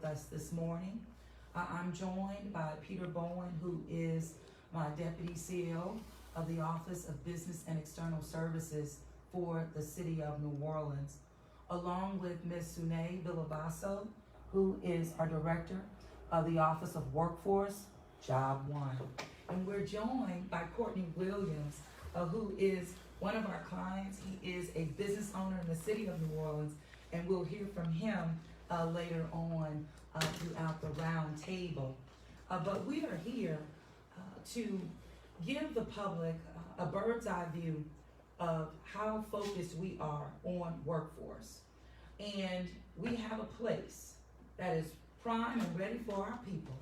with us this morning. I'm joined by Peter Bowen, who is my Deputy CEO of the Office of Business and External Services for the City of New Orleans, along with Ms. Sune Villabasso, who is our Director of the Office of Workforce, JobOne. And we're joined by Courtney Williams, who is one of our clients. He is a business owner in the City of New Orleans, and we'll hear from him later on throughout the roundtable. But we are here to give the public a bird's eye view of how focused we are on workforce. And we have a place that is prime and ready for our people.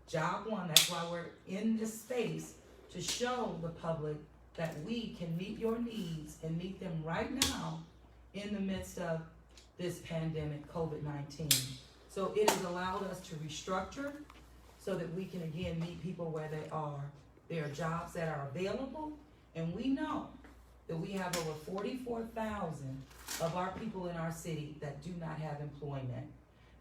JobOne, that's why we're in this space, to show the public that we can meet your needs and meet them right now in the midst of this pandemic, COVID-19. So it has allowed us to restructure so that we can again meet people where they are. There are jobs that are available, and we know that we have over 44,000 of our people in our city that do not have employment.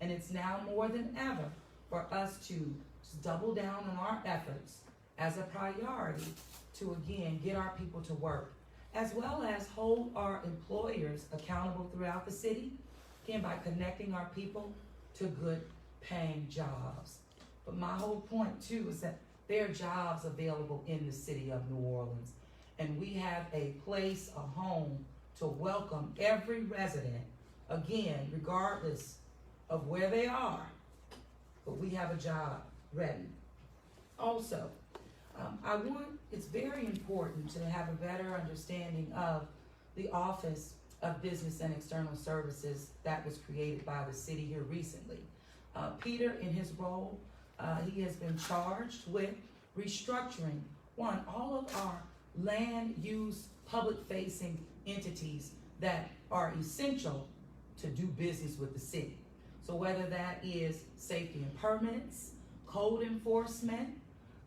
And it's now more than ever for us to double down on our efforts as a priority to again get our people to work, as well as hold our employers accountable throughout the city, again by connecting our people to good paying jobs. But my whole point too is that there are jobs available in the City of New Orleans, and we have a place, a home to welcome every resident, again, regardless of where they are, but we have a job ready. Also, it's very important to have a better understanding of the Office of Business and External Services that was created by the city here recently. Peter, in his role, he has been charged with restructuring, all of our land use public-facing entities that are essential to do business with the city. So whether that is safety and permits, code enforcement,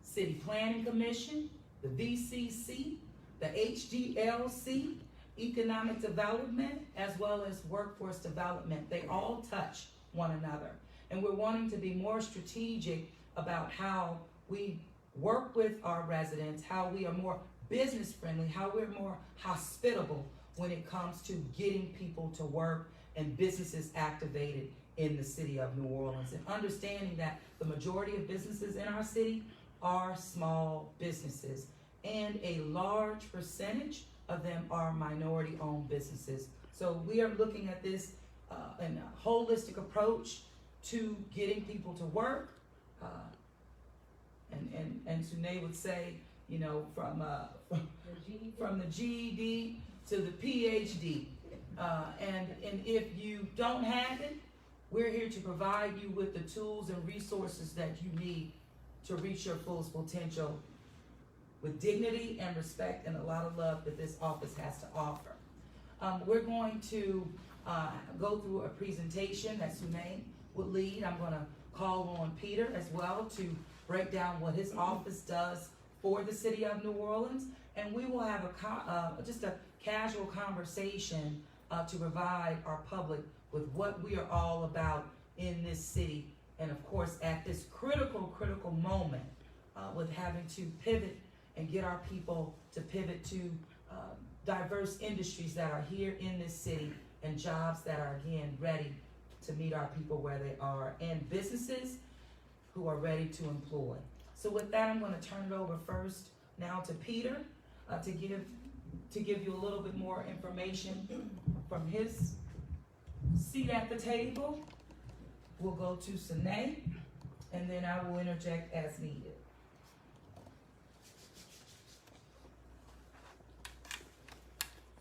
City Planning Commission, the VCC, the HDLC, economic development, as well as workforce development, they all touch one another. And we're wanting to be more strategic about how we work with our residents, how we are more business friendly, how we're more hospitable when it comes to getting people to work and businesses activated in the City of New Orleans, and understanding that the majority of businesses in our city are small businesses, and a large percentage of them are minority-owned businesses. So we are looking at this in a holistic approach to getting people to work, and Sune would say, you know, from the GED to the PhD, and if you don't have it, we're here to provide you with the tools and resources that you need to reach your fullest potential with dignity and respect and a lot of love that this office has to offer. We're going to go through a presentation that Sune would lead. I'm going to call on Peter as well to break down what his office does for the City of New Orleans, and we will have just a casual conversation to provide our public with what we are all about in this city, and of course at this critical moment with having to pivot and get our people to pivot to diverse industries that are here in this city, and jobs that are again ready to meet our people where they are, and businesses who are ready to employ. So with that, I'm going to turn it over first now to Peter to give you a little bit more information from his seat at the table. We'll go to Sune, and then I will interject as needed.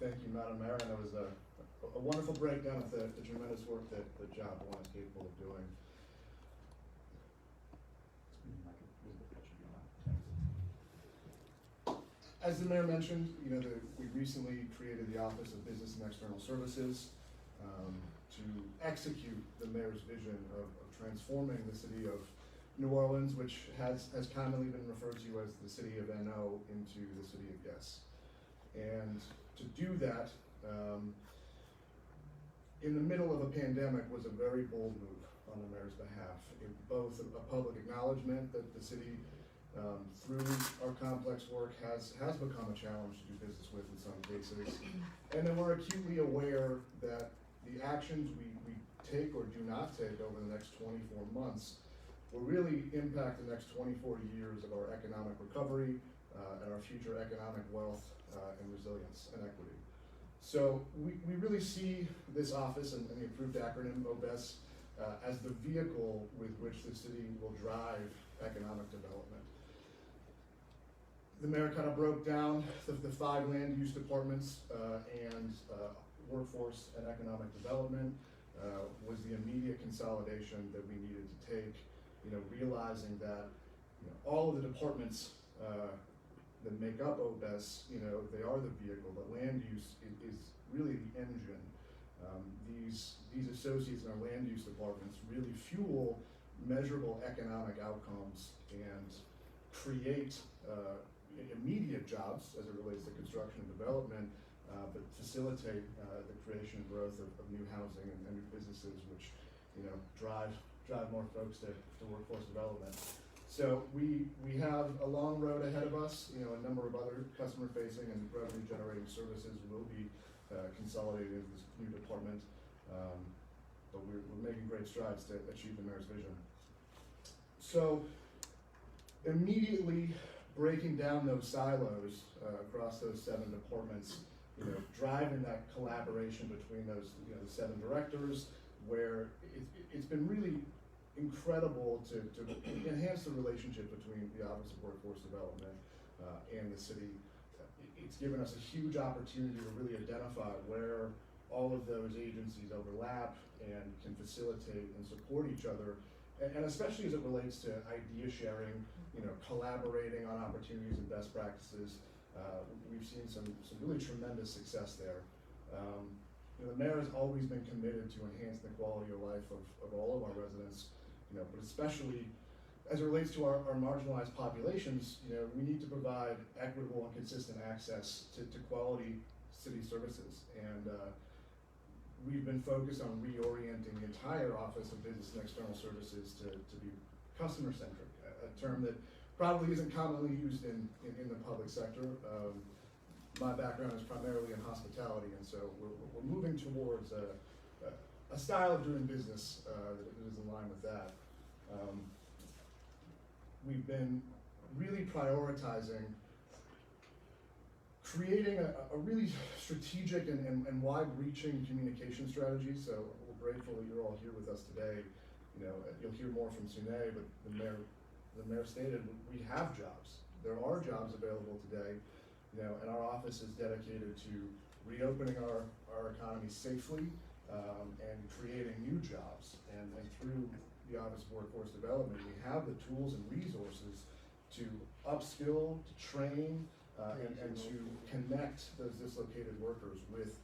Thank you, Madam Mayor, and it was a wonderful breakdown of the tremendous work that JobOne is capable of doing. As the mayor mentioned, we recently created the Office of Business and External Services to execute the mayor's vision of transforming the city of New Orleans, which has commonly been referred to as the city of NO, into the city of yes. And to do that, in the middle of a pandemic, was a very bold move on the mayor's behalf. Both a public acknowledgement that the city, through our complex work, has become a challenge to do business with in some cases. And then we're acutely aware that the actions we take or do not take over the next 24 months will really impact the next 24 years of our economic recovery and our future economic wealth and resilience and equity. So we really see this office and the approved acronym OBES as the vehicle with which the city will drive economic development. The mayor kind of broke down the 5 land use departments and workforce and economic development was the immediate consolidation that we needed to take, realizing that all of the departments that make up OBES, they are the vehicle, but land use is really the engine. These associates in our land use departments really fuel measurable economic outcomes and create immediate jobs as it relates to construction and development, but facilitate the creation and growth of new housing and new businesses, which drive more folks to workforce development. So we have a long road ahead of us. A number of other customer-facing and revenue-generating services will be consolidated into this new department, but we're making great strides to achieve the mayor's vision. So immediately breaking down those silos across those 7 departments, driving that collaboration between those the 7 directors, where it's been really incredible to enhance the relationship between the Office of Workforce Development and the city. It's given us a huge opportunity to really identify where all of those agencies overlap and can facilitate and support each other, and especially as it relates to idea sharing, collaborating on opportunities and best practices. We've seen some really tremendous success there. The mayor has always been committed to enhancing the quality of life of all of our residents, but especially as it relates to our marginalized populations, we need to provide equitable and consistent access to quality city services. And we've been focused on reorienting the entire Office of Business and External Services to be customer-centric, a term that probably isn't commonly used in the public sector. My background is primarily in hospitality, and so we're moving towards a style of doing business that is in line with that. We've been really prioritizing creating a really strategic and wide-reaching communication strategy. So we're grateful that you're all here with us today. You'll hear more from Sune, but the mayor stated we have jobs. There are jobs available today, and our office is dedicated to reopening our economy safely and creating new jobs. And through the Office of Workforce Development, we have the tools and resources to upskill, to train, and to connect those dislocated workers with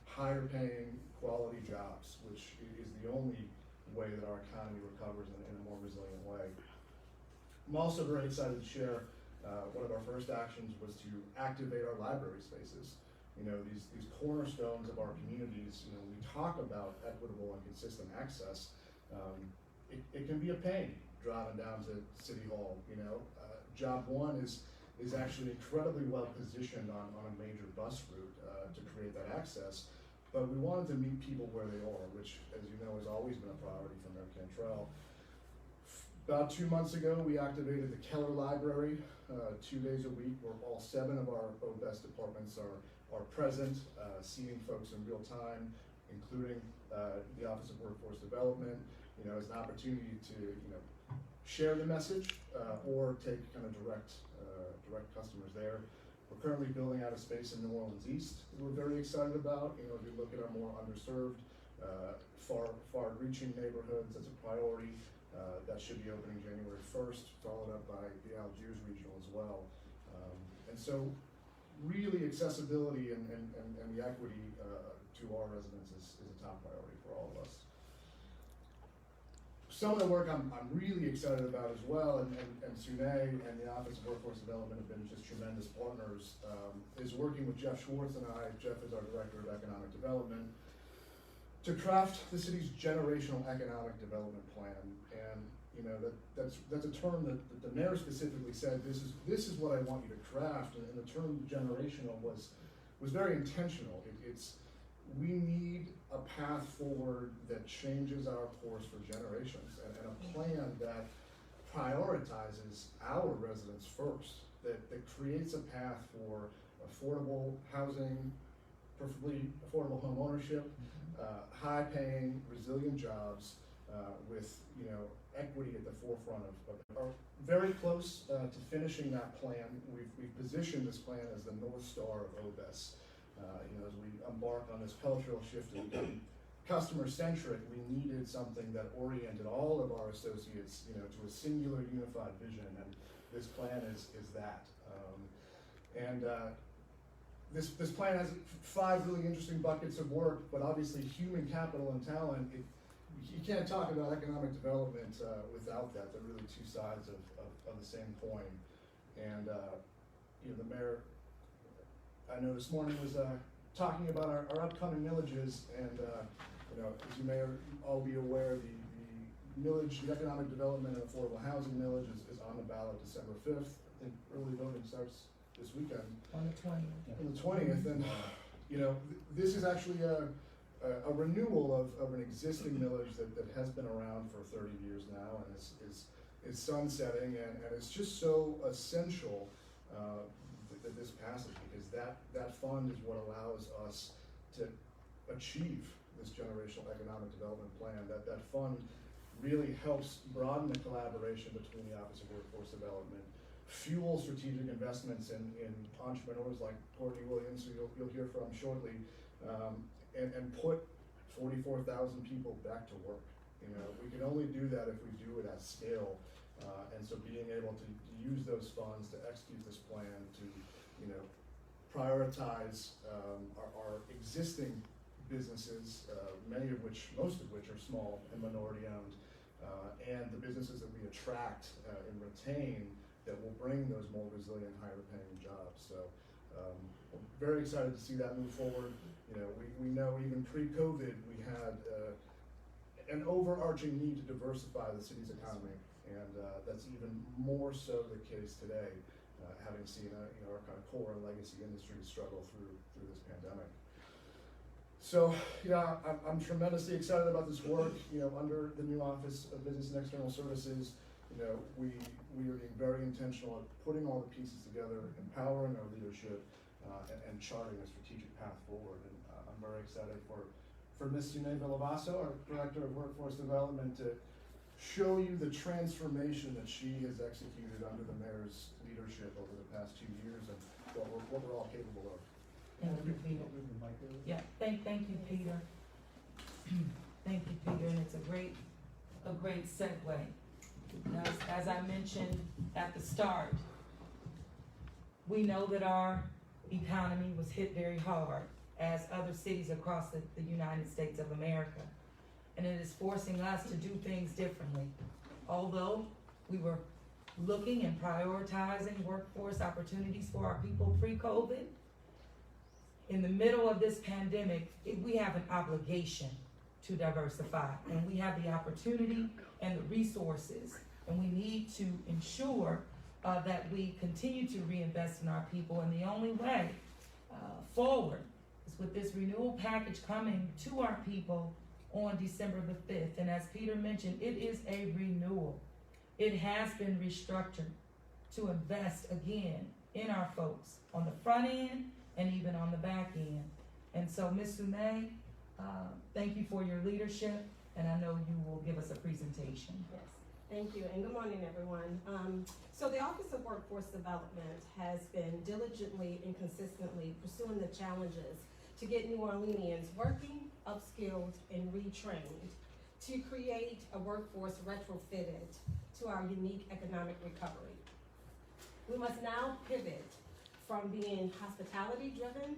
higher paying quality jobs, which is the only way that our economy recovers in a more resilient way. I'm also very excited to share one of our first actions was to activate our library spaces. These cornerstones of our communities, when we talk about equitable and consistent access, it can be a pain driving down to City Hall. JobOne is actually incredibly well positioned on a major bus route to create that access, but we wanted to meet people where they are, which, as you know, has always been a priority for Mayor Cantrell. About 2 months ago, we activated the Keller Library 2 days a week, where all 7 of our OBES departments are present, seeing folks in real time, including the Office of Workforce Development, as an opportunity to share the message or take kind of direct customers there. We're currently building out a space in New Orleans East that we're very excited about. If you look at our more underserved, far-reaching neighborhoods, that's a priority. That should be opening January 1st, followed up by the Algiers Regional as well. And so really accessibility and the equity to our residents is a top priority for all of us. Some of the work I'm really excited about as well, and Sune and the Office of Workforce Development have been just tremendous partners, is working with Jeff Schwartz and I. Jeff is our Director of Economic Development. to craft the city's generational economic development plan. And that's a term that the mayor specifically said, this is what I want you to craft, and the term generational was very intentional. We need a path forward that changes our course for generations, and a plan that prioritizes our residents first, that creates a path for affordable housing, preferably affordable home ownership, high-paying, resilient jobs, with equity at the forefront of are very close to finishing that plan. We've positioned this plan as the North Star of OBES. As we embark on this cultural shift to become customer-centric, we needed something that oriented all of our associates, to a singular, unified vision, and this plan is that. This plan has 5 really interesting buckets of work, but obviously human capital and talent, you can't talk about economic development without that. They're really two sides of the same coin. And the mayor, I know this morning, was talking about our upcoming millages, and as you may all be aware, the millage, the economic development and affordable housing millage is on the ballot December 5th. I think early voting starts this weekend. On the 20th. On the 20th, and this is actually a renewal of an existing millage that has been around for 30 years now, and is sunsetting, and it's just so essential that this passage, because that fund is what allows us to achieve this generational economic development plan. That fund really helps broaden the collaboration between the Office of Workforce Development, fuel strategic investments in entrepreneurs like Courtney Williams, who you'll hear from shortly, and put 44,000 people back to work. We can only do that if we do it at scale, and so being able to use those funds to execute this plan, to prioritize our existing businesses, most of which are small and minority owned, and the businesses that we attract and retain that will bring those more resilient, higher paying jobs. So we're very excited to see that move forward. We know even pre-COVID we had an overarching need to diversify the city's economy, and that's even more so the case today, having seen our kind of core and legacy industries struggle through this pandemic. So I'm tremendously excited about this work. Under the new Office of Business and External Services, we are being very intentional at putting all the pieces together, empowering our leadership, and charting a strategic path forward. And I'm very excited for Ms. Sune Villavaso, our Director of Workforce Development, to show you the transformation that she has executed under the mayor's leadership over the past 2 years, and what we're all capable of. Thank you, Peter. Yeah, thank you, Peter. Thank you, Peter, and it's a great segue. As I mentioned at the start, we know that our economy was hit very hard, as other cities across the United States of America, and it is forcing us to do things differently. Although we were looking and prioritizing workforce opportunities for our people pre-COVID, in the middle of this pandemic, we have an obligation to diversify, and we have the opportunity and the resources, and we need to ensure that we continue to reinvest in our people, and the only way forward is with this renewal package coming to our people on December the 5th. And as Peter mentioned, it is a renewal. It has been restructured to invest again in our folks on the front end and even on the back end. And so, Ms. Sune, thank you for your leadership, and I know you will give us a presentation. Yes, thank you, and good morning, everyone. So the Office of Workforce Development has been diligently and consistently pursuing the challenges to get New Orleanians working, upskilled, and retrained to create a workforce retrofitted to our unique economic recovery. We must now pivot from being hospitality driven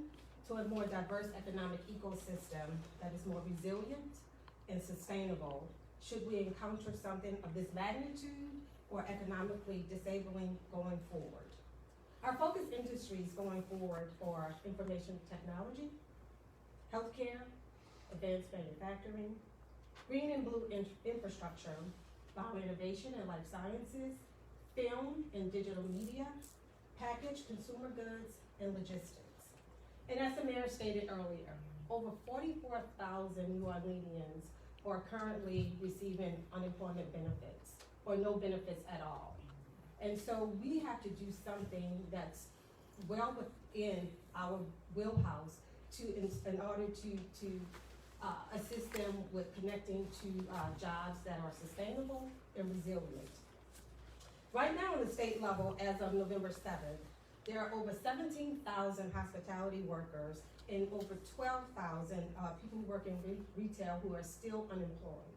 to a more diverse economic ecosystem that is more resilient and sustainable should we encounter something of this magnitude or economically disabling going forward. Our focus industries going forward are information technology, healthcare, advanced manufacturing, green and blue infrastructure, bioinnovation and life sciences, film and digital media, packaged consumer goods, and logistics. And as the mayor stated earlier, over 44,000 New Orleanians are currently receiving unemployment benefits or no benefits at all. And so we have to do something that's well within our wheelhouse in order to assist them with connecting to jobs that are sustainable and resilient. Right now on the state level, as of November 7th, there are over 17,000 hospitality workers and over 12,000 people who work in retail who are still unemployed.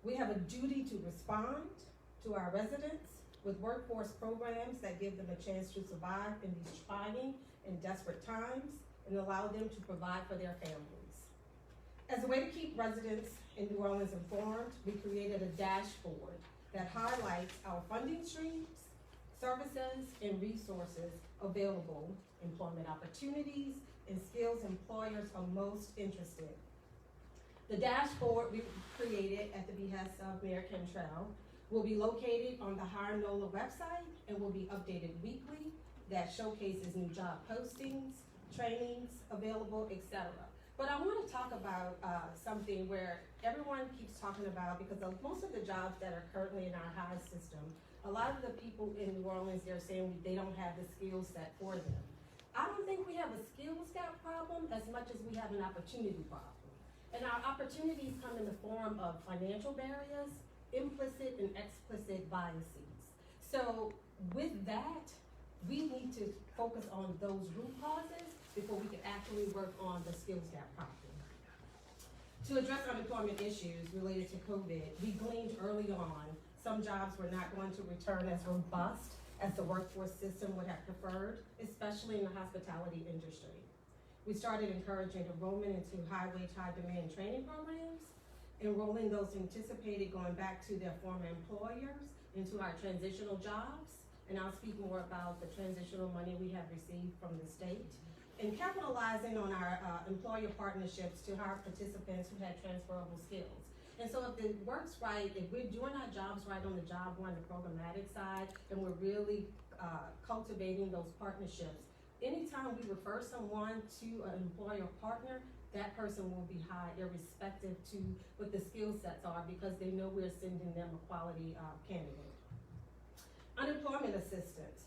We have a duty to respond to our residents with workforce programs that give them a chance to survive in these trying and desperate times and allow them to provide for their families. As a way to keep residents in New Orleans informed, we created a dashboard that highlights our funding streams, services, and resources available, employment opportunities, and skills employers are most interested. The dashboard we created at the behest of Mayor Cantrell will be located on the Hire NOLA website and will be updated weekly. That showcases new job postings, trainings available, etc. But I want to talk about something where everyone keeps talking about, because most of the jobs that are currently in our hire system, a lot of the people in New Orleans, they're saying they don't have the skill set for them. I don't think we have a skills gap problem as much as we have an opportunity problem. And our opportunities come in the form of financial barriers, implicit and explicit biases. So with that, we need to focus on those root causes before we can actually work on the skills gap problem. To address unemployment issues related to COVID, we gleaned early on some jobs were not going to return as robust as the workforce system would have preferred, especially in the hospitality industry. We started encouraging enrollment into high-wage, high-demand training programs, enrolling those anticipated going back to their former employers into our transitional jobs, and I'll speak more about the transitional money we have received from the state, and capitalizing on our employer partnerships to hire participants who had transferable skills. And so if it works right, if we're doing our jobs right on the JobOne, the programmatic side, and we're really cultivating those partnerships, anytime we refer someone to an employer partner, that person will be hired irrespective to what the skill sets are, because they know we're sending them a quality candidate. Unemployment assistance.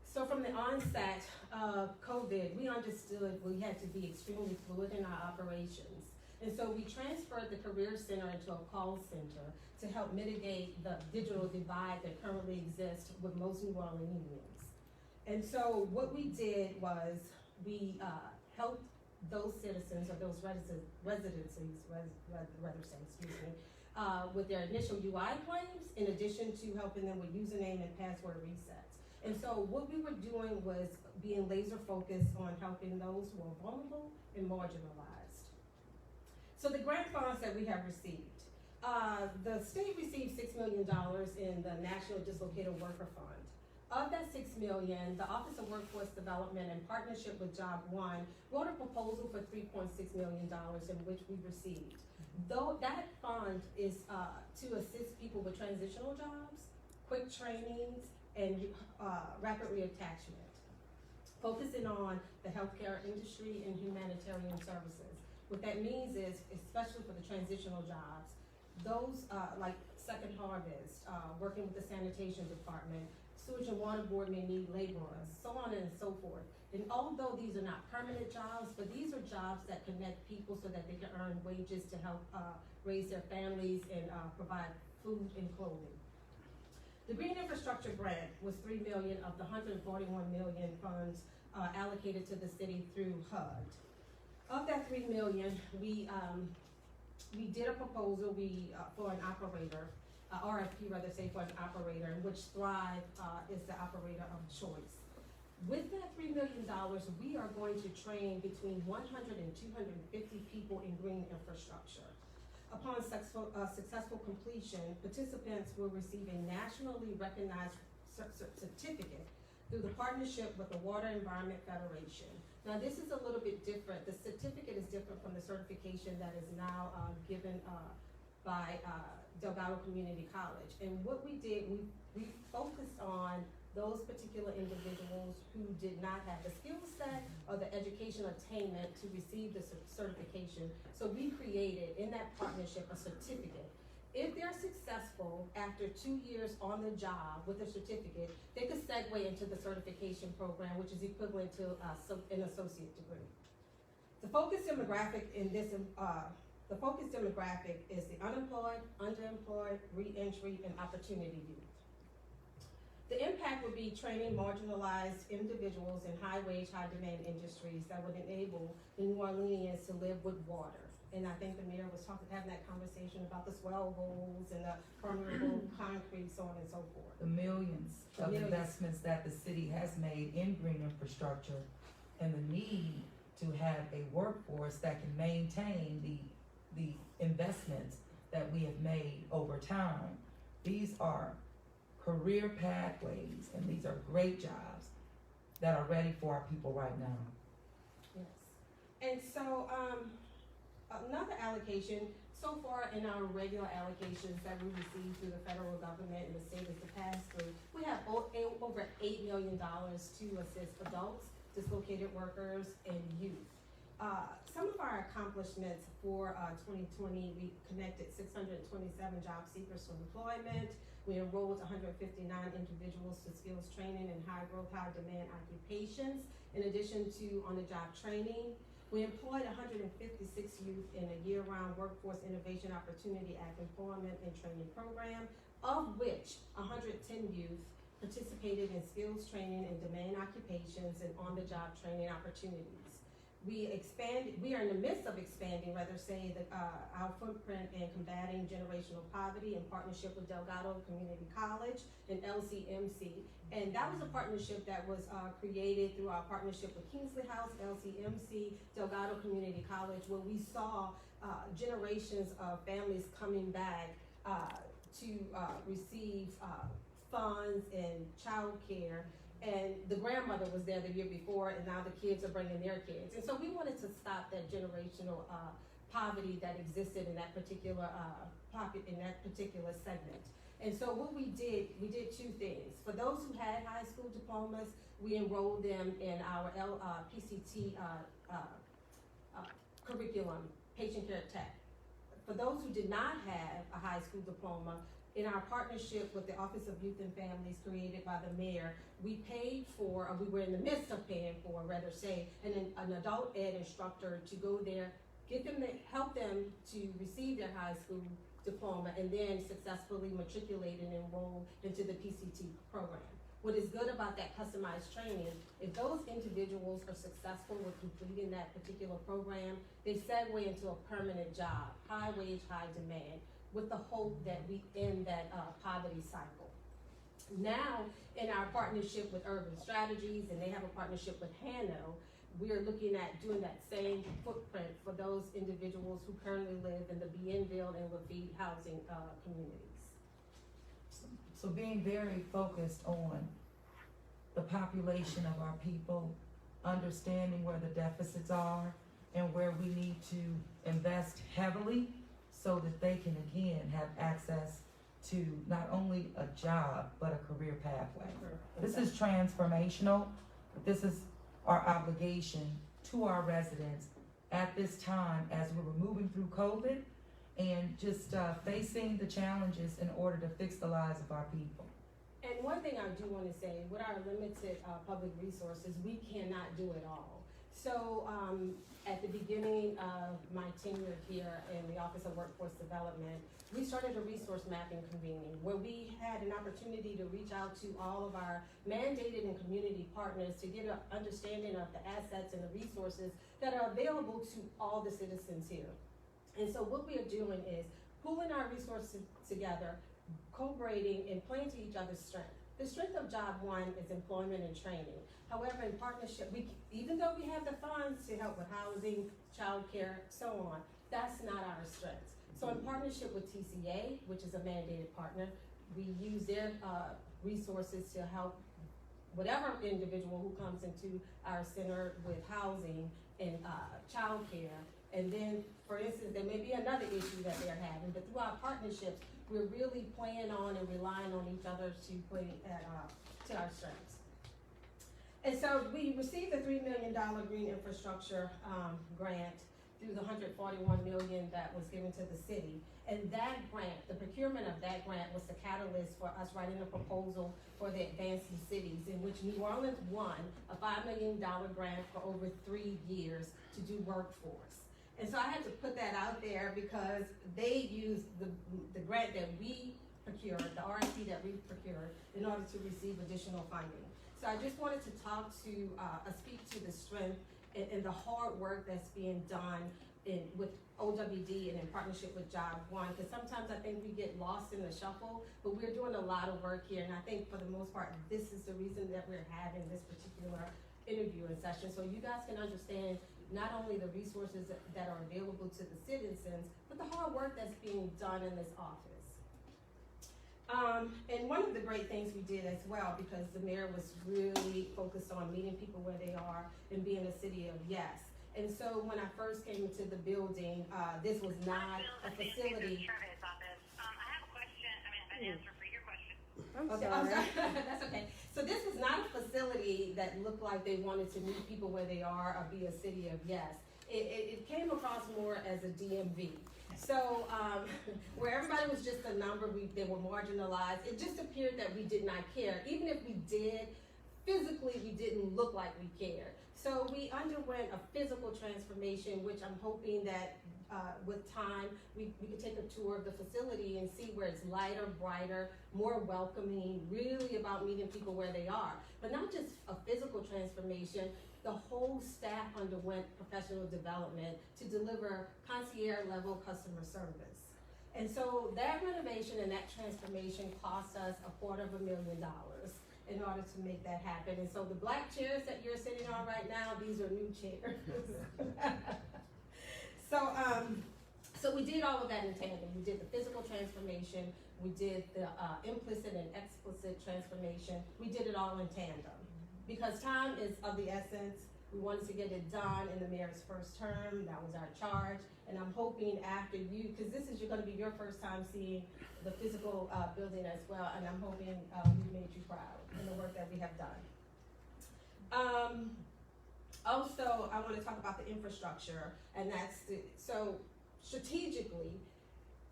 So from the onset of COVID, we understood we had to be extremely fluid in our operations. And so we transferred the Career Center into a call center to help mitigate the digital divide that currently exists with most New Orleanians. And so what we did was we helped those citizens, or those residencies, with their initial UI claims, in addition to helping them with username and password resets. And so what we were doing was being laser focused on helping those who are vulnerable and marginalized. So the grant funds that we have received. The state received $6 million in the National Dislocated Worker Fund. Of that $6 million, the Office of Workforce Development, in partnership with JobOne, wrote a proposal for $3.6 million, in which we received. Though that fund is to assist people with transitional jobs, quick trainings, and rapid reattachment, focusing on the healthcare industry and humanitarian services. What that means is, especially for the transitional jobs, those like Second Harvest, working with the sanitation department, Sewage and Water Board may need laborers, so on and so forth. And although these are not permanent jobs, but these are jobs that connect people so that they can earn wages to help raise their families and provide food and clothing. The Green Infrastructure Grant was $3 million of the $141 million funds allocated to the city through HUD. Of that $3 million, we did a proposal for an operator, RFP rather say, for an operator, in which Thrive is the operator of choice. With that $3 million, we are going to train between 100 and 250 people in green infrastructure. Upon successful completion, participants will receive a nationally recognized certificate through the partnership with the Water Environment Federation. Now, this is a little bit different. The certificate is different from the certification that is now given by Delgado Community College. And what we did, we focused on those particular individuals who did not have the skill set or the education attainment to receive the certification. So we created, in that partnership, a certificate. If they're successful after 2 years on the job with a certificate, they could segue into the certification program, which is equivalent to an associate degree. The focus demographic in this, the focus demographic is the unemployed, underemployed, re-entry, and opportunity youth. The impact would be training marginalized individuals in high-wage, high-demand industries that would enable the New Orleanians to live with water. And I think the mayor was having that conversation about the swell holes and the permeable concrete, so on and so forth. The millions of investments that the city has made in green infrastructure and the need to have a workforce that can maintain the investments that we have made over time. These are career pathways, and these are great jobs that are ready for our people right now. Yes. And so, another allocation, so far in our regular allocations that we receive through the federal government and the state as the pass-through, we have over $8 million to assist adults, dislocated workers, and youth. Some of our accomplishments for 2020, we connected 627 job seekers to employment. We enrolled 159 individuals to skills training in high-growth, high-demand occupations, in addition to on-the-job training. We employed 156 youth in a year-round Workforce Innovation Opportunity Act employment and training program, of which 110 youth participated in skills training in demand occupations and on-the-job training opportunities. We are in the midst of expanding, our footprint in combating generational poverty in partnership with Delgado Community College and LCMC. And that was a partnership that was created through our partnership with Kingsley House, LCMC, Delgado Community College, where we saw generations of families coming back to receive funds and child care. And the grandmother was there the year before, and now the kids are bringing their kids. And so we wanted to stop that generational poverty that existed in that particular segment. And so what we did two things. For those who had high school diplomas, we enrolled them in our PCT curriculum, Patient Care Tech. For those who did not have a high school diploma, in our partnership with the Office of Youth and Families created by the mayor, we were in the midst of paying for, an adult ed instructor to go there, help them to receive their high school diploma, and then successfully matriculate and enroll into the PCT program. What is good about that customized training, if those individuals are successful with completing that particular program, they segue into a permanent job, high wage, high demand, with the hope that we end that poverty cycle. Now, in our partnership with Urban Strategies, and they have a partnership with Hano, we're looking at doing that same footprint for those individuals who currently live in the Bienville and Lafitte housing communities. So being very focused on the population of our people, understanding where the deficits are and where we need to invest heavily so that they can again have access to not only a job, but a career pathway. This is transformational. This is our obligation to our residents at this time as we were moving through COVID and just facing the challenges in order to fix the lives of our people. And one thing I do want to say, with our limited public resources, we cannot do it all. So at the beginning of my tenure here in the Office of Workforce Development, we started a resource mapping convening where we had an opportunity to reach out to all of our mandated and community partners to get an understanding of the assets and the resources that are available to all the citizens here. And so what we are doing is pooling our resources together, co-braiding, and playing to each other's strength. The strength of JobOne is employment and training. However, in partnership, even though we have the funds to help with housing, childcare, so on, that's not our strength. So in partnership with TCA, which is a mandated partner, we use their resources to help whatever individual who comes into our center with housing and childcare. And then, for instance, there may be another issue that they're having, but through our partnerships, we're really playing on and relying on each other to play to our strengths. And so we received a $3 million green infrastructure grant through the $141 million that was given to the city. And that grant, the procurement of that grant was the catalyst for us writing a proposal for the Advancing Cities, in which New Orleans won a $5 million grant for over 3 years to do workforce. And so I had to put that out there because they used the grant that we procured, the RFP that we procured, in order to receive additional funding. So I just wanted to talk to, speak to the strength and the hard work that's being done with OWD and in partnership with JobOne, because sometimes I think we get lost in the shuffle, but we're doing a lot of work here, and I think for the most part, this is the reason that we're having this particular interviewing session, so you guys can understand not only the resources that are available to the citizens, but the hard work that's being done in this office. And one of the great things we did as well, because the mayor was really focused on meeting people where they are and being a city of yes. And so when I first came into the building, this was not a facility. I have a question, an answer for your question. I'm sorry. That's okay. So this was not a facility that looked like they wanted to meet people where they are or be a city of yes. It came across more as a DMV. So where everybody was just a number, they were marginalized. It just appeared that we did not care. Even if we did, physically we didn't look like we cared. So we underwent a physical transformation, which I'm hoping that with time, we could take a tour of the facility and see where it's lighter, brighter, more welcoming, really about meeting people where they are. But not just a physical transformation, the whole staff underwent professional development to deliver concierge level customer service. And so that renovation and that transformation cost us $250,000 in order to make that happen. And so the black chairs that you're sitting on right now, these are new chairs. So we did all of that in tandem. We did the physical transformation, we did the implicit and explicit transformation. We did it all in tandem. Because time is of the essence, we wanted to get it done in the mayor's first term. That was our charge. And I'm hoping after you, because this is going to be your first time seeing the physical building as well, and I'm hoping we made you proud in the work that we have done. Also, I want to talk about the infrastructure, and so strategically,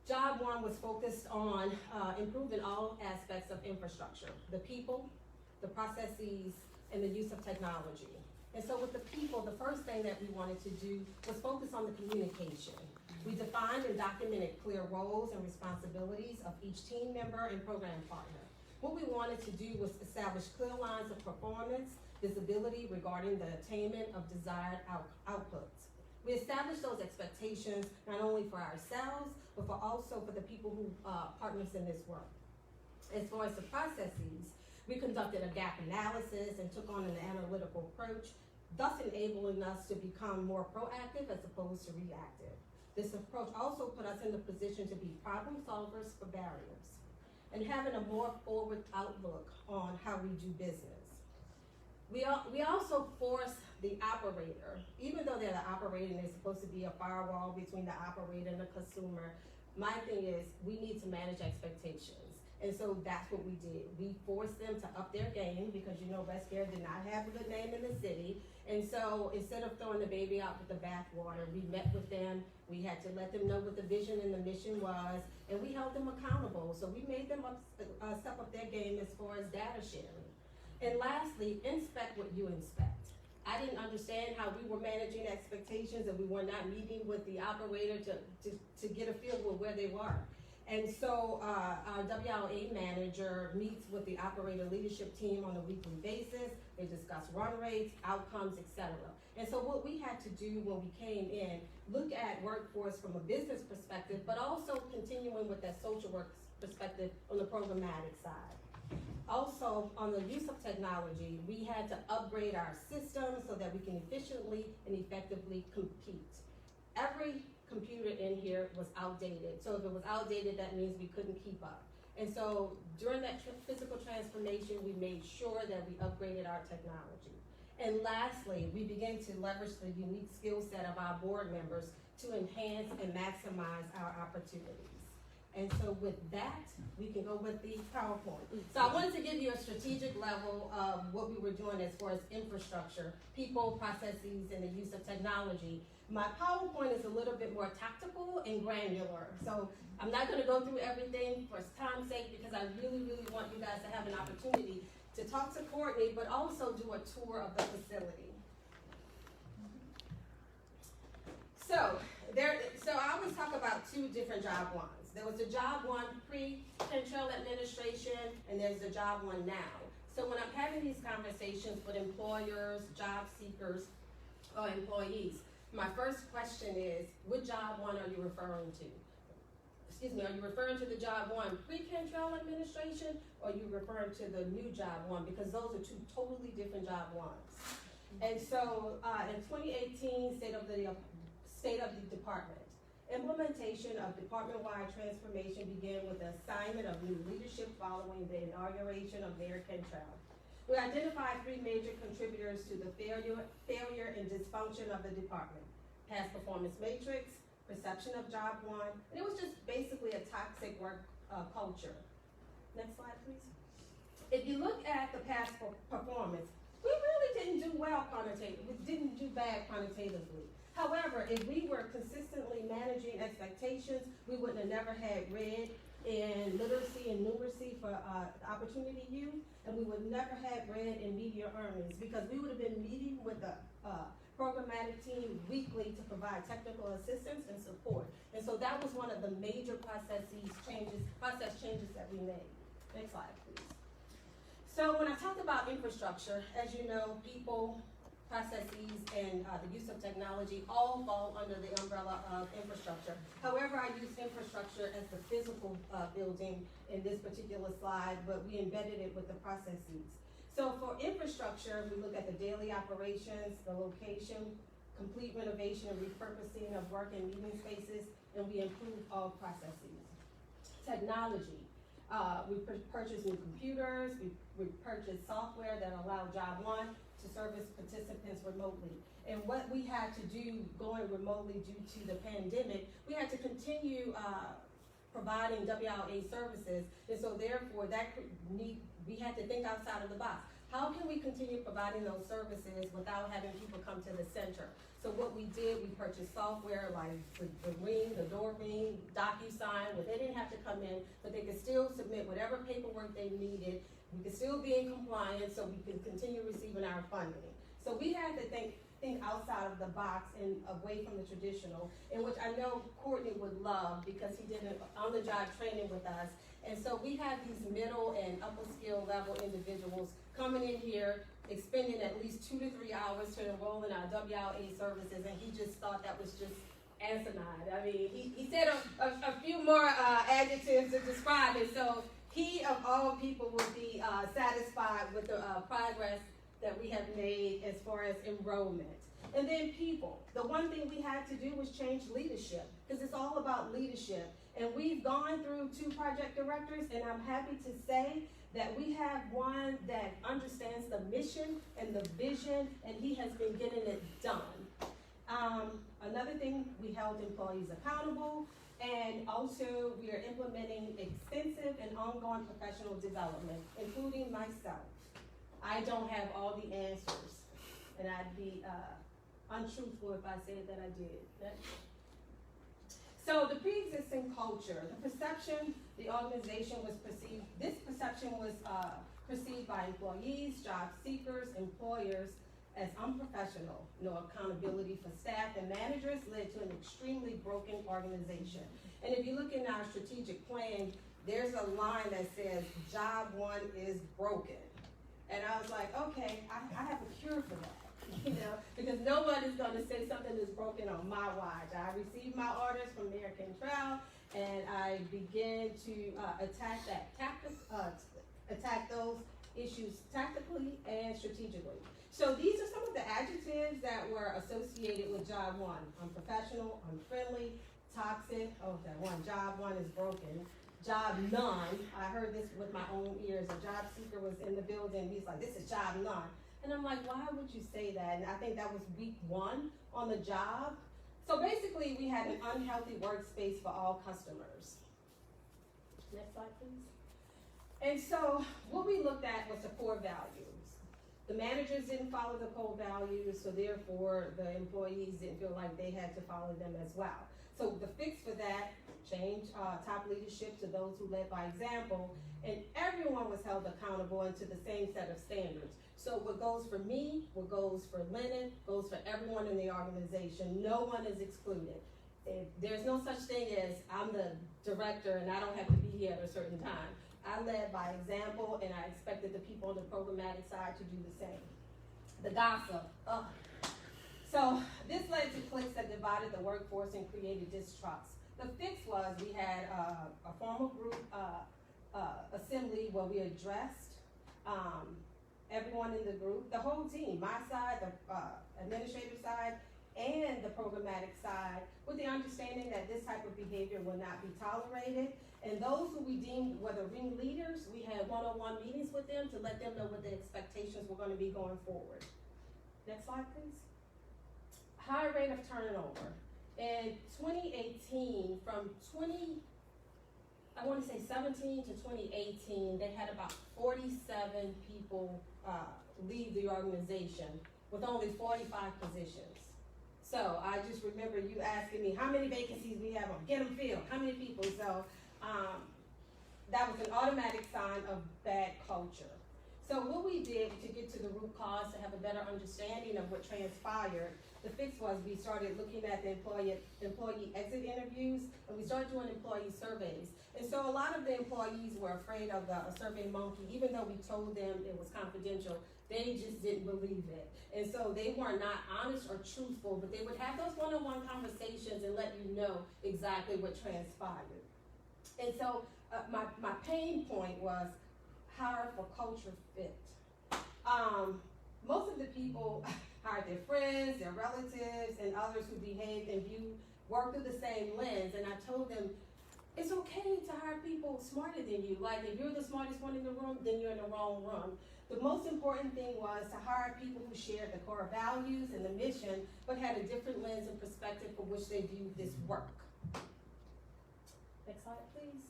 JobOne was focused on improving all aspects of infrastructure, the people, the processes, and the use of technology. And so with the people, the first thing that we wanted to do was focus on the communication. We defined and documented clear roles and responsibilities of each team member and program partner. What we wanted to do was establish clear lines of performance, visibility regarding the attainment of desired outputs. We established those expectations not only for ourselves, but also for the people who partners in this work. As far as the processes, we conducted a gap analysis and took on an analytical approach, thus enabling us to become more proactive as opposed to reactive. This approach also put us in the position to be problem solvers for barriers and having a more forward outlook on how we do business. We also force the operator, even though they're the operator and they're supposed to be a firewall between the operator and the consumer, my thing is we need to manage expectations. And so that's what we did. We forced them to up their game because Rescare did not have a good name in the city. And so instead of throwing the baby out with the bathwater, we met with them. We had to let them know what the vision and the mission was, and we held them accountable. So we made them step up their game as far as data sharing. And lastly, inspect what you inspect. I didn't understand how we were managing expectations and we were not meeting with the operator to get a feel for where they were. And so our WLA manager meets with the operator leadership team on a weekly basis. They discuss run rates, outcomes, etc. And so what we had to do when we came in, look at workforce from a business perspective, but also continuing with that social work perspective on the programmatic side. Also, on the use of technology, we had to upgrade our systems so that we can efficiently and effectively compete. Every computer in here was outdated. So if it was outdated, that means we couldn't keep up. And so during that physical transformation, we made sure that we upgraded our technology. And lastly, we began to leverage the unique skill set of our board members to enhance and maximize our opportunities. And so with that, we can go with the PowerPoint. So I wanted to give you a strategic level of what we were doing as far as infrastructure, people, processes, and the use of technology. My PowerPoint is a little bit more tactical and granular. So I'm not gonna go through everything for time's sake because I really, really want you guys to have an opportunity to talk to Courtney, but also do a tour of the facility. So I always talk about two different JobOnes. There was the JobOne pre-Cantrell administration, and there's the JobOne now. So when I'm having these conversations with employers, job seekers, or employees, my first question is, what JobOne are you referring to? Excuse me, are you referring to the JobOne pre-Cantrell administration, or are you referring to the new JobOne? Because those are two totally different JobOnes. And so in 2018, State of the Department, implementation of department-wide transformation began with the assignment of new leadership following the inauguration of Mayor Cantrell. We identified three major contributors to the failure and dysfunction of the department: past performance matrix, perception of JobOne, and it was just basically a toxic work culture. Next slide, please. If you look at the past performance, we really didn't do well quantitatively. We didn't do bad quantitatively. However, if we were consistently managing expectations, we would have never had red in literacy and numeracy for opportunity youth, and we would never have red in media earnings because we would have been meeting with the programmatic team weekly to provide technical assistance and support. And so that was one of the major process changes that we made. Next slide, please. So when I talked about infrastructure, as you know, people, processes, and the use of technology all fall under the umbrella of infrastructure. However, I use infrastructure as the physical building in this particular slide, but we embedded it with the processes. So for infrastructure, we look at the daily operations, the location, complete renovation and repurposing of work and meeting spaces, and we improve all processes. Technology. We purchase new computers, we purchase software that allow JobOne to service participants remotely. And what we had to do going remotely due to the pandemic, we had to continue providing WLA services, and so therefore we had to think outside of the box. How can we continue providing those services without having people come to the center? So what we did, we purchased software like the Ring, the Door Ring, DocuSign, where they didn't have to come in, but they could still submit whatever paperwork they needed. We could still be in compliance so we could continue receiving our funding. So we had to think outside of the box and away from the traditional, in which I know Courtney would love because he did an on-the-job training with us. And so we had these middle and upper skill level individuals coming in here, expending at least 2 to 3 hours to enroll in our WLA services, and he just thought that was just asinine. I mean, he said a few more adjectives to describe it. So he, of all people, would be satisfied with the progress that we have made as far as enrollment. And then people. The one thing we had to do was change leadership, because it's all about leadership. And we've gone through 2 project directors, and I'm happy to say that we have one that understands the mission and the vision, and he has been getting it done. Another thing, we held employees accountable, and also we are implementing extensive and ongoing professional development, including myself. I don't have all the answers, and I'd be untruthful if I said that I did. So the pre-existing culture, the perception the organization was perceived, this perception was perceived by employees, job seekers, employers as unprofessional. No accountability for staff and managers led to an extremely broken organization. And if you look in our strategic plan, there's a line that says, JobOne is broken. And I was like, okay, I have a cure for that. Because nobody's going to say something is broken on my watch. I received my orders from Mayor Cantrell, and I began to attack those issues tactically and strategically. So these are some of the adjectives that were associated with JobOne: unprofessional, unfriendly, toxic. Oh, that one, JobOne is broken. job none. I heard this with my own ears. A job seeker was in the building. He's like, this is job none. And I'm like, why would you say that? And I think that was week 1 on the job. So basically, we had an unhealthy workspace for all customers. Next slide, please. And so what we looked at was the core values. The managers didn't follow the core values, so therefore the employees didn't feel like they had to follow them as well. So the fix for that, change top leadership to those who led by example, and everyone was held accountable and to the same set of standards. So what goes for me, what goes for Lennon, goes for everyone in the organization. No one is excluded. There's no such thing as I'm the director and I don't have to be here at a certain time. I led by example, and I expected the people on the programmatic side to do the same. The gossip. So this led to cliques that divided the workforce and created distrust. The fix was we had a formal group assembly where we addressed everyone in the group, the whole team, my side, the administrative side, and the programmatic side, with the understanding that this type of behavior will not be tolerated. And those who we deemed were the ringleaders, we had one-on-one meetings with them to let them know what the expectations were going to be going forward. Next slide, please. High rate of turnover. In 2018, from 17 to 2018, they had about 47 people leave the organization with only 45 positions. So I just remember you asking me how many vacancies we have on, get them filled, how many people? So that was an automatic sign of bad culture. So what we did to get to the root cause, to have a better understanding of what transpired, the fix was we started looking at the employee exit interviews, and we started doing employee surveys. And so a lot of the employees were afraid of the Survey Monkey, even though we told them it was confidential, they just didn't believe it. And so they were not honest or truthful, but they would have those one-on-one conversations and let you know exactly what transpired. And so my pain point was hire for culture fit. Most of the people hired their friends, their relatives, and others who behaved and viewed work through the same lens. And I told them, it's okay to hire people smarter than you. Like, if you're the smartest one in the room, then you're in the wrong room. The most important thing was to hire people who shared the core values and the mission, but had a different lens and perspective for which they viewed this work. Next slide, please.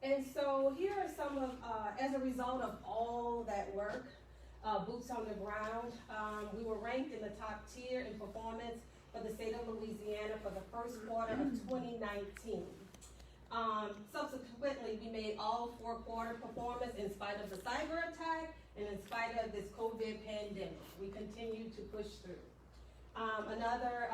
And so here are some of, as a result of all that work, boots on the ground, we were ranked in the top tier in performance for the state of Louisiana for the first quarter of 2019. Subsequently, we made all 4-quarter performance in spite of the cyber attack and in spite of this COVID pandemic. We continue to push through. Another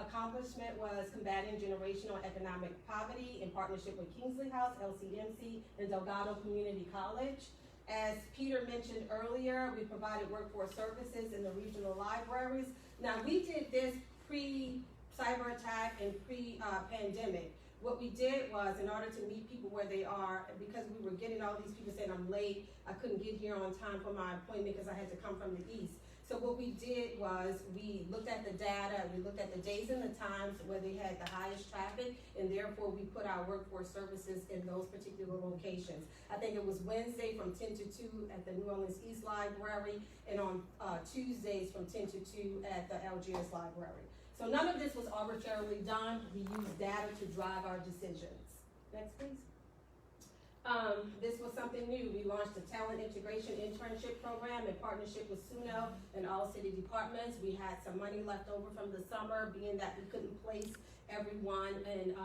accomplishment was combating generational economic poverty in partnership with Kingsley House, LCMC, and Delgado Community College. As Peter mentioned earlier, we provided workforce services in the regional libraries. Now, we did this pre-cyber attack and pre-pandemic. What we did was, in order to meet people where they are, because we were getting all these people saying, I'm late, I couldn't get here on time for my appointment because I had to come from the east. So what we did was we looked at the data, we looked at the days and the times where they had the highest traffic, and therefore we put our workforce services in those particular locations. I think it was Wednesday from 10 to 2 at the New Orleans East Library, and on Tuesdays from 10 to 2 at the Algiers Library. So none of this was arbitrarily done. We used data to drive our decisions. Next, please. This was something new. We launched a talent integration internship program in partnership with SUNO and all city departments. We had some money left over from the summer, being that we couldn't place everyone in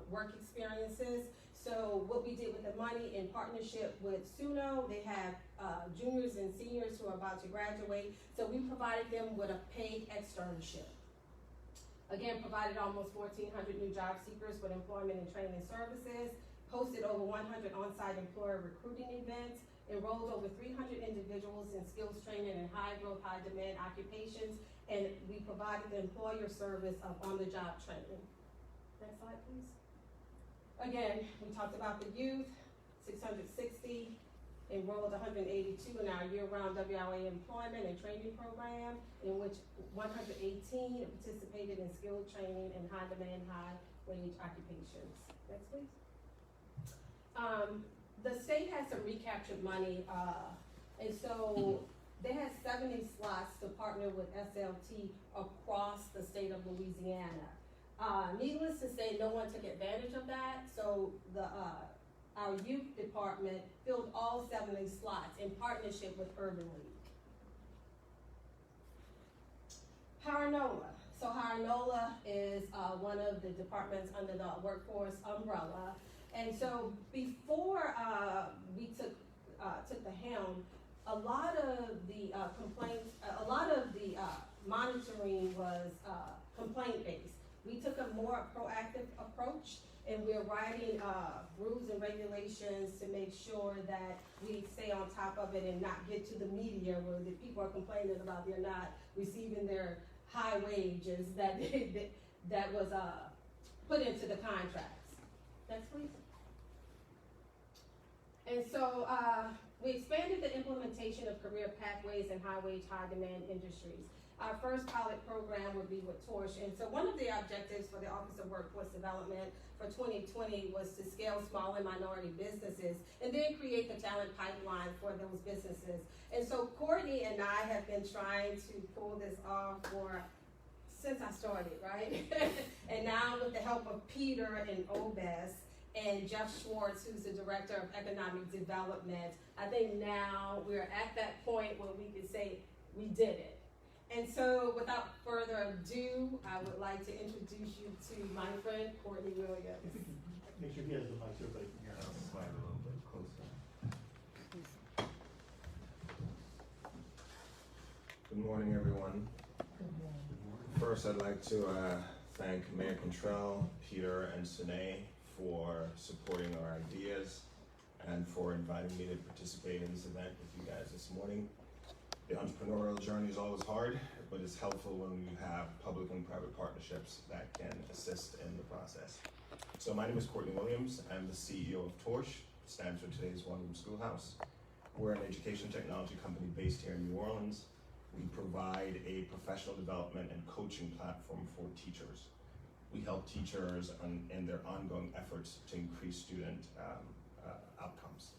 work experiences. So what we did with the money in partnership with SUNO, they have juniors and seniors who are about to graduate. So we provided them with a paid externship. Again, provided almost 1,400 new job seekers with employment and training services, hosted over 100 on-site employer recruiting events, enrolled over 300 individuals in skills training in high-growth, high-demand occupations, and we provided the employer service of on-the-job training. Next slide, please. Again, we talked about the youth, 660, enrolled 182 in our year-round WIA employment and training program, in which 118 participated in skilled training in high-demand, high-wage occupations. Next, please. The state has some recaptured money, and so they had 70 slots to partner with SLT across the state of Louisiana. Needless to say, no one took advantage of that, so our youth department filled all 70 slots in partnership with Urban League. Harnola. So Harnola is one of the departments under the workforce umbrella. And so before we took the helm, a lot of the complaints, a lot of the monitoring was complaint-based. We took a more proactive approach, and we're writing rules and regulations to make sure that we stay on top of it and not get to the media where the people are complaining about they're not receiving their high wages that that was put into the contracts. Next, please. And so we expanded the implementation of career pathways in high-wage, high-demand industries. Our first pilot program would be with Torch, and so one of the objectives for the Office of Workforce Development for 2020 was to scale small and minority businesses and then create the talent pipeline for those businesses. And so Courtney and I have been trying to pull this off since I started, right? And now with the help of Peter and Obes and Jeff Schwartz, who's the Director of Economic Development, I think now we're at that point where we can say we did it. And so without further ado, I would like to introduce you to my friend, Courtney Williams. Make sure he has the mic so everybody can hear. I'll slide a little bit closer. Good morning, everyone. First, I'd like to thank Mayor Cantrell, Peter, and Sine for supporting our ideas and for inviting me to participate in this event with you guys this morning. The entrepreneurial journey is always hard, but it's helpful when you have public and private partnerships that can assist in the process. So my name is Courtney Williams. I'm the CEO of Torch, stands for today's One Room Schoolhouse. We're an education technology company based here in New Orleans. We provide a professional development and coaching platform for teachers. We help teachers in their ongoing efforts to increase student outcomes.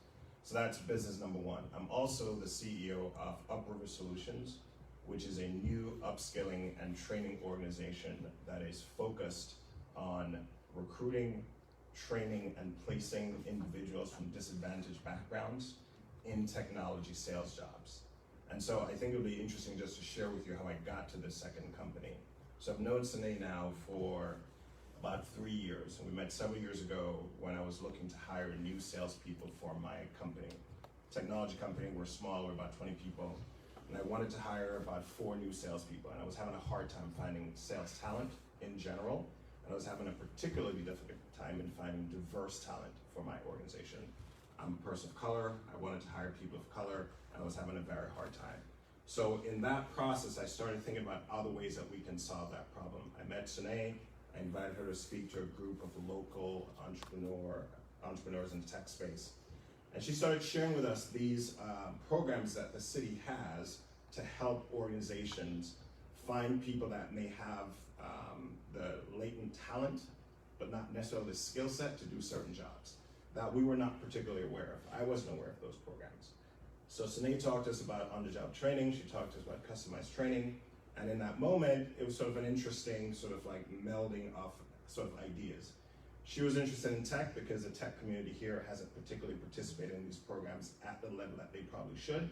So that's business number one. I'm also the CEO of Upriver Solutions, which is a new upskilling and training organization that is focused on recruiting, training, and placing individuals from disadvantaged backgrounds in technology sales jobs. And so I think it would be interesting just to share with you how I got to this second company. So I've known Sine now for about 3 years, and we met several years ago when I was looking to hire new salespeople for my company. Technology company, we're small, we're about 20 people, and I wanted to hire about 4 new salespeople, and I was having a hard time finding sales talent in general, and I was having a particularly difficult time in finding diverse talent for my organization. I'm a person of color, I wanted to hire people of color, and I was having a very hard time. So in that process, I started thinking about other ways that we can solve that problem. I met Sine, I invited her to speak to a group of local entrepreneurs in the tech space. And she started sharing with us these programs that the city has to help organizations find people that may have the latent talent, but not necessarily the skill set to do certain jobs that we were not particularly aware of. I wasn't aware of those programs. So Sine talked to us about on-the-job training, she talked to us about customized training, and in that moment, it was sort of an interesting sort of like melding of sort of ideas. She was interested in tech because the tech community here hasn't particularly participated in these programs at the level that they probably should.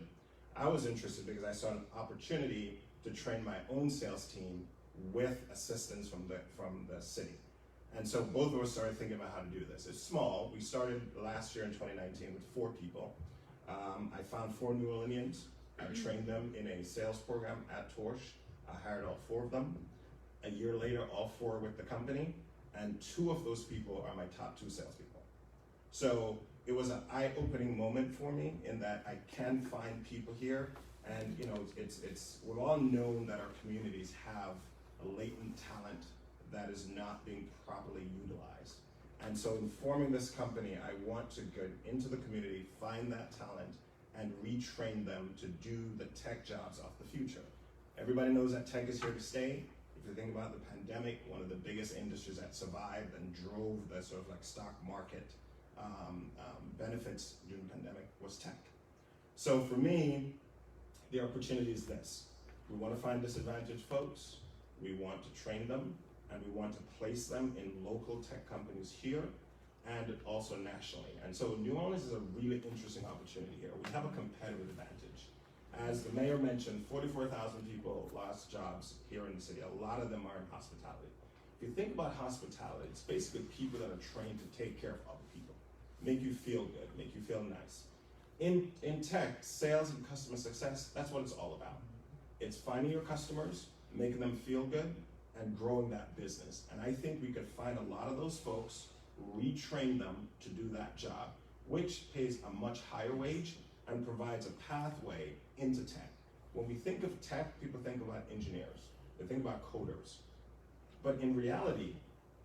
I was interested because I saw an opportunity to train my own sales team with assistance from the city. And so both of us started thinking about how to do this. It's small. We started last year in 2019 with 4 people. I found 4 New Orleanians. I trained them in a sales program at Torch. I hired all 4 of them. A year later, all 4 with the company, and 2 of those people are my top 2 salespeople. So it was an eye-opening moment for me in that I can find people here, and you know, we've all known that our communities have a latent talent that is not being properly utilized. And so in forming this company, I want to go into the community, find that talent, and retrain them to do the tech jobs of the future. Everybody knows that tech is here to stay. If you think about the pandemic, one of the biggest industries that survived and drove the sort of like stock market benefits during the pandemic was tech. So for me, the opportunity is this. We want to find disadvantaged folks, we want to train them, and we want to place them in local tech companies here and also nationally. And so New Orleans is a really interesting opportunity here. We have a competitive advantage. As the mayor mentioned, 44,000 people lost jobs here in the city. A lot of them are in hospitality. If you think about hospitality, it's basically people that are trained to take care of other people, make you feel good, make you feel nice. In tech, sales and customer success, that's what it's all about. It's finding your customers, making them feel good, and growing that business. And I think we could find a lot of those folks, retrain them to do that job, which pays a much higher wage and provides a pathway into tech. When we think of tech, people think about engineers, they think about coders. But in reality,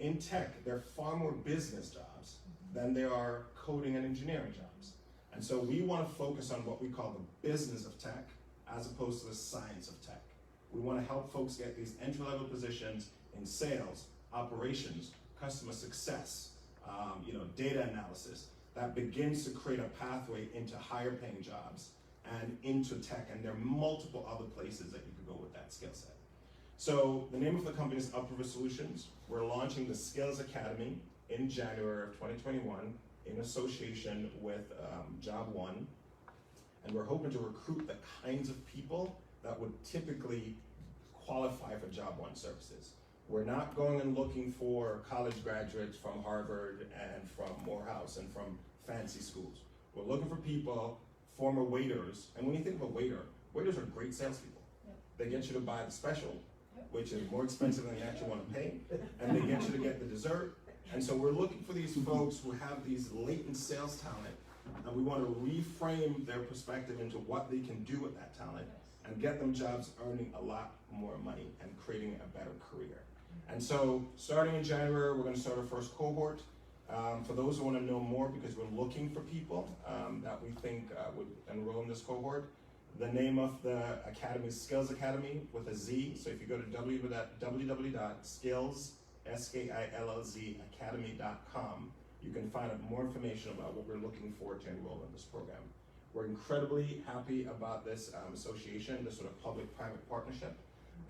in tech, there are far more business jobs than there are coding and engineering jobs. And so we want to focus on what we call the business of tech as opposed to the science of tech. We want to help folks get these entry-level positions in sales, operations, customer success, data analysis that begins to create a pathway into higher paying jobs and into tech. And there are multiple other places that you could go with that skill set. So the name of the company is Upriver Solutions. We're launching the Skills Academy in January of 2021 in association with JobOne. And we're hoping to recruit the kinds of people that would typically qualify for JobOne services. We're not going and looking for college graduates from Harvard and from Morehouse and from fancy schools. We're looking for people, former waiters, and when you think of a waiter, waiters are great salespeople. Yep. They get you to buy the special, which is more expensive than you actually want to pay, and they get you to get the dessert. And so we're looking for these folks who have these latent sales talent, and we want to reframe their perspective into what they can do with that talent and get them jobs earning a lot more money and creating a better career. And so starting in January, we're going to start our first cohort. For those who want to know more, because we're looking for people that we think would enroll in this cohort, the name of the academy is Skills Academy with a Z. So if you go to www.skillsacademy.com, you can find out more information about what we're looking for to enroll in this program. We're incredibly happy about this association, this sort of public-private partnership.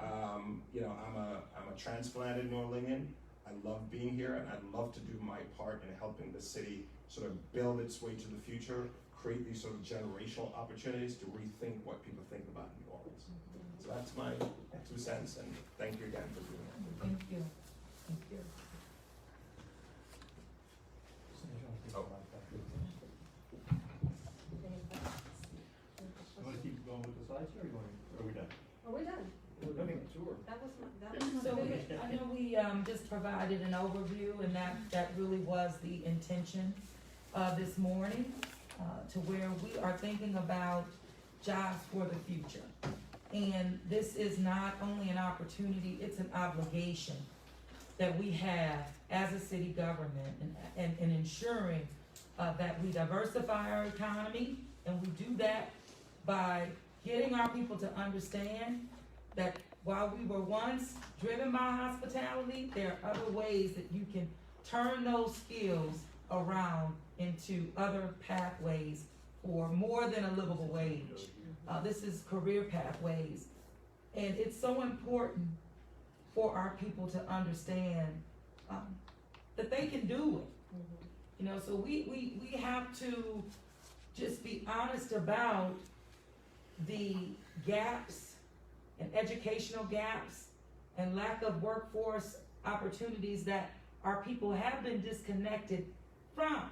I'm a transplanted New Orleanian. I love being here, and I'd love to do my part in helping the city sort of build its way to the future, create these sort of generational opportunities to rethink what people think about New Orleans. So that's my 2 cents, and thank you again for doing it. Thank you. Thank you. You want to keep going with the slides, or are we done? Are we done? We're doing a tour. That was my So I know we just provided an overview, and that really was the intention this morning, to where we are thinking about jobs for the future. And this is not only an opportunity, it's an obligation that we have as a city government and ensuring that we diversify our economy, and we do that by getting our people to understand that while we were once driven by hospitality, there are other ways that you can turn those skills around into other pathways for more than a livable wage. This is career pathways. And it's so important for our people to understand that they can do it. So we have to just be honest about the gaps and educational gaps and lack of workforce opportunities that our people have been disconnected from.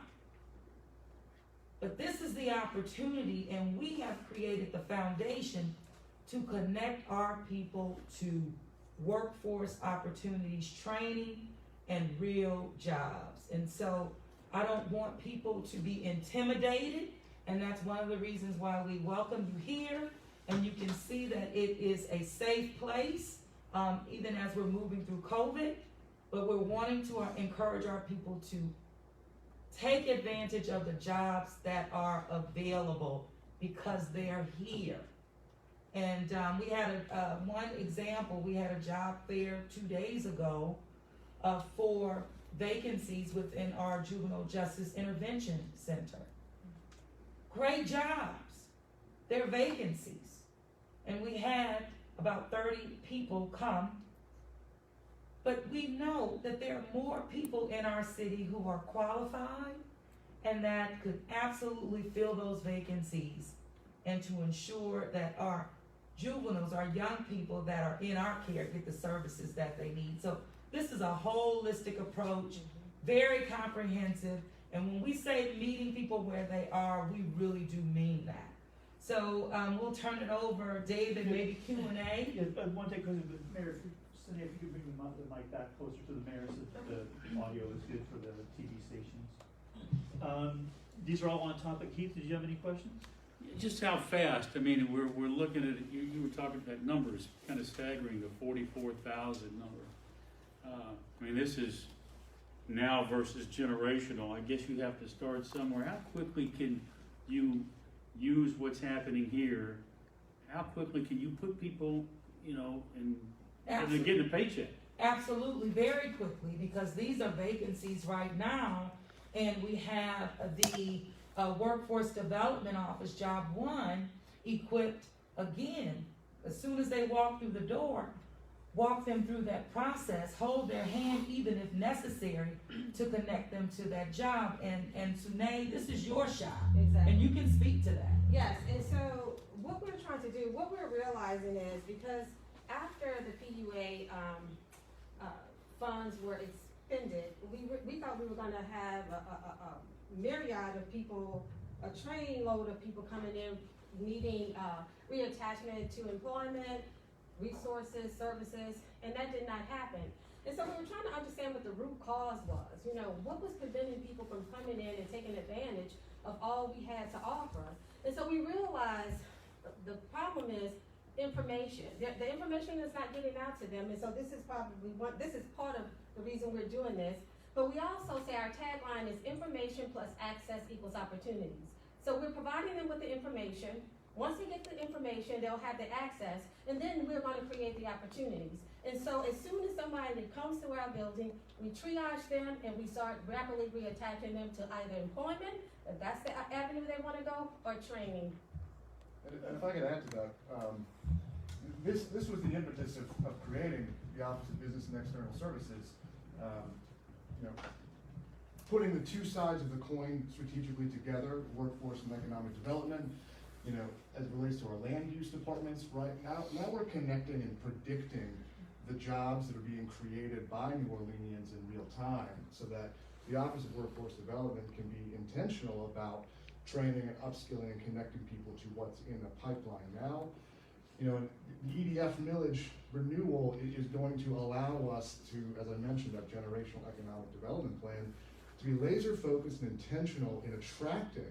But this is the opportunity, and we have created the foundation to connect our people to workforce opportunities, training, and real jobs. And so I don't want people to be intimidated, and that's one of the reasons why we welcome you here. And you can see that it is a safe place, even as we're moving through COVID, but we're wanting to encourage our people to take advantage of the jobs that are available because they are here. And we had one example, we had a job fair 2 days ago for vacancies within our Juvenile Justice Intervention Center. Great jobs. They're vacancies. And we had about 30 people come. But we know that there are more people in our city who are qualified and that could absolutely fill those vacancies and to ensure that our juveniles, our young people that are in our care get the services that they need. So this is a holistic approach, very comprehensive, and when we say meeting people where they are, we really do mean that. So we'll turn it over, David, maybe Q&A. Yeah, one thing, because the mayor, Cindy, if you could bring the mic back closer to the mayor so that the audio is good for the TV stations. These are all on topic. Keith, did you have any questions? Just how fast, I mean, we're looking at, you were talking about numbers, kind of staggering, the 44,000 number. I mean, this is now versus generational. I guess you have to start somewhere. How quickly can you use what's happening here? How quickly can you put people, you know, and they're getting a paycheck? Absolutely, very quickly, because these are vacancies right now, and we have the Workforce Development Office, JobOne, equipped again. As soon as they walk through the door, walk them through that process, hold their hand even if necessary to connect them to that job. And Sune, this is your shop. Exactly. And you can speak to that. Yes, and so what we're trying to do, what we're realizing is because after the PUA funds were expended, we thought we were going to have a myriad of people, a trainload of people coming in needing reattachment to employment, resources, services, and that did not happen. And so we were trying to understand what the root cause was. You know, what was preventing people from coming in and taking advantage of all we had to offer? And so we realized the problem is information. The information is not getting out to them, and so this is part of the reason we're doing this. But we also say our tagline is information plus access equals opportunities. So we're providing them with the information. Once they get the information, they'll have the access, and then we're going to create the opportunities. And so as soon as somebody comes to our building, we triage them and we start rapidly reattaching them to either employment, if that's the avenue they want to go, or training. And if I could add to that, this was the impetus of creating the Office of Business and External Services. You know, putting the two sides of the coin strategically together, workforce and economic development, you know, as it relates to our land use departments, right now we're connecting and predicting the jobs that are being created by New Orleanians in real time, so that the Office of Workforce Development can be intentional about training and upskilling and connecting people to what's in the pipeline now. You know, the EDF millage renewal is going to allow us to, as I mentioned, that generational economic development plan, to be laser focused and intentional in attracting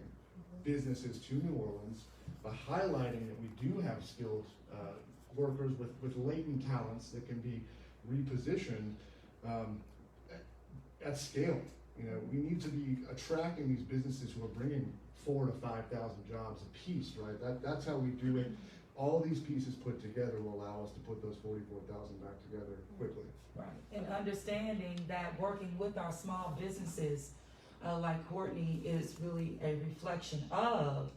businesses to New Orleans by highlighting that we do have skilled workers with latent talents that can be repositioned at scale. You know, we need to be attracting these businesses who are bringing 4,000 to 5,000 jobs apiece, right? That's how we do it. All these pieces put together will allow us to put those 44,000 back together quickly. Right. And understanding that working with our small businesses, like Courtney, is really a reflection of,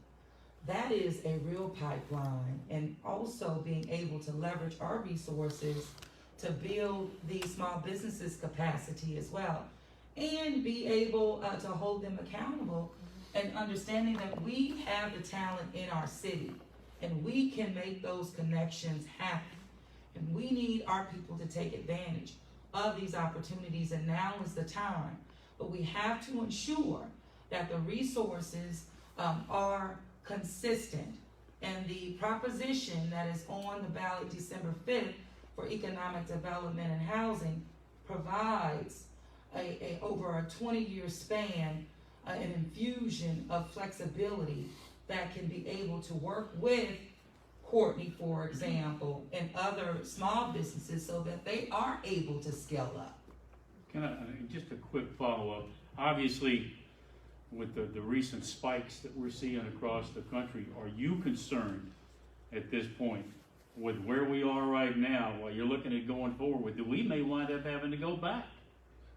that is a real pipeline, and also being able to leverage our resources to build these small businesses' capacity as well, and be able to hold them accountable, and understanding that we have the talent in our city, and we can make those connections happen. And we need our people to take advantage of these opportunities, and now is the time. But we have to ensure that the resources are consistent. And the proposition that is on the ballot December 5th for economic development and housing provides over a 20-year span, an infusion of flexibility that can be able to work with Courtney, for example, and other small businesses so that they are able to scale up. Can I, just a quick follow-up. Obviously, with the recent spikes that we're seeing across the country, are you concerned at this point with where we are right now, while you're looking at going forward, that we may wind up having to go back?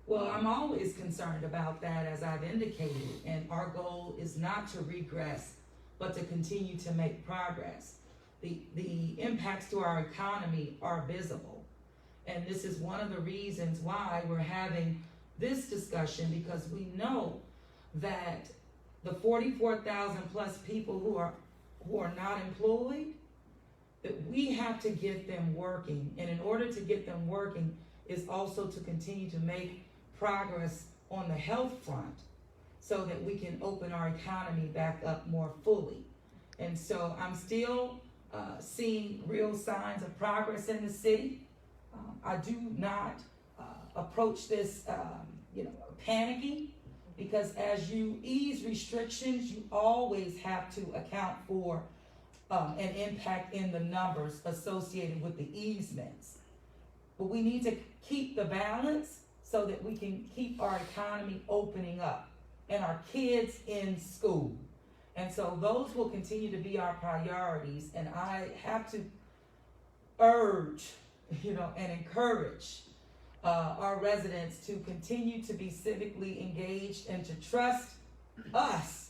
Well, I'm always concerned about that, as I've indicated, and our goal is not to regress, but to continue to make progress. The impacts to our economy are visible, and this is one of the reasons why we're having this discussion, because we know that the 44,000 plus people who are not employed, that we have to get them working, and in order to get them working is also to continue to make progress on the health front so that we can open our economy back up more fully. And so I'm still seeing real signs of progress in the city. I do not approach this panicking, because as you ease restrictions, you always have to account for an impact in the numbers associated with the easements. But we need to keep the balance so that we can keep our economy opening up and our kids in school. And so those will continue to be our priorities, and I have to urge, and encourage our residents to continue to be civically engaged and to trust us,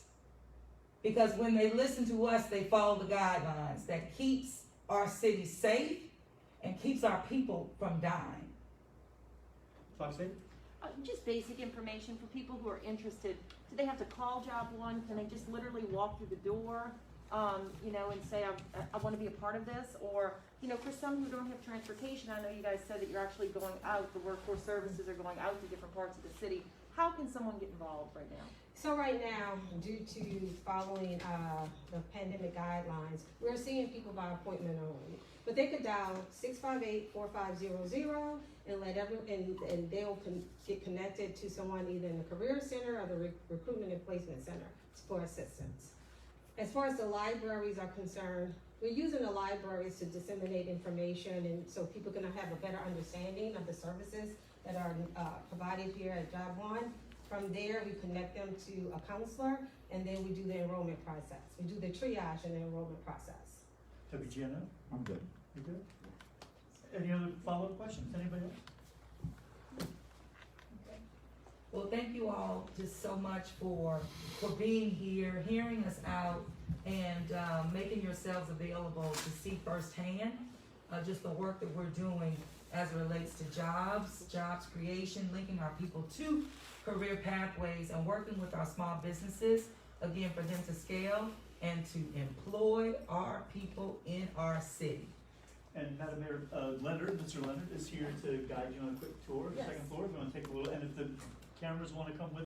because when they listen to us, they follow the guidelines that keeps our city safe and keeps our people from dying. Foxy? Just basic information for people who are interested. Do they have to call JobOne? Can they just literally walk through the door, and say, I want to be a part of this? Or, for some who don't have transportation, I know you guys said that you're actually going out, the workforce services are going out to different parts of the city. How can someone get involved right now? So right now, due to following the pandemic guidelines, we're seeing people by appointment only. But they could dial 658-4500 and they'll get connected to someone either in the Career Center or the Recruitment and Placement Center for assistance. As far as the libraries are concerned, we're using the libraries to disseminate information, and so people can have a better understanding of the services that are provided here at JobOne. From there, we connect them to a counselor, and then we do the enrollment process. We do the triage and the enrollment process. Gianna? I'm good. You good? Any other follow-up questions? Anybody else? Well, thank you all just so much for being here, hearing us out, and making yourselves available to see firsthand just the work that we're doing as it relates to jobs creation, linking our people to career pathways, and working with our small businesses, again, for them to scale and to employ our people in our city. And Madam Mayor, Mr. Leonard is here to guide you on a quick tour of the Yes. second floor. If you want to take a little, and if the cameras want to come with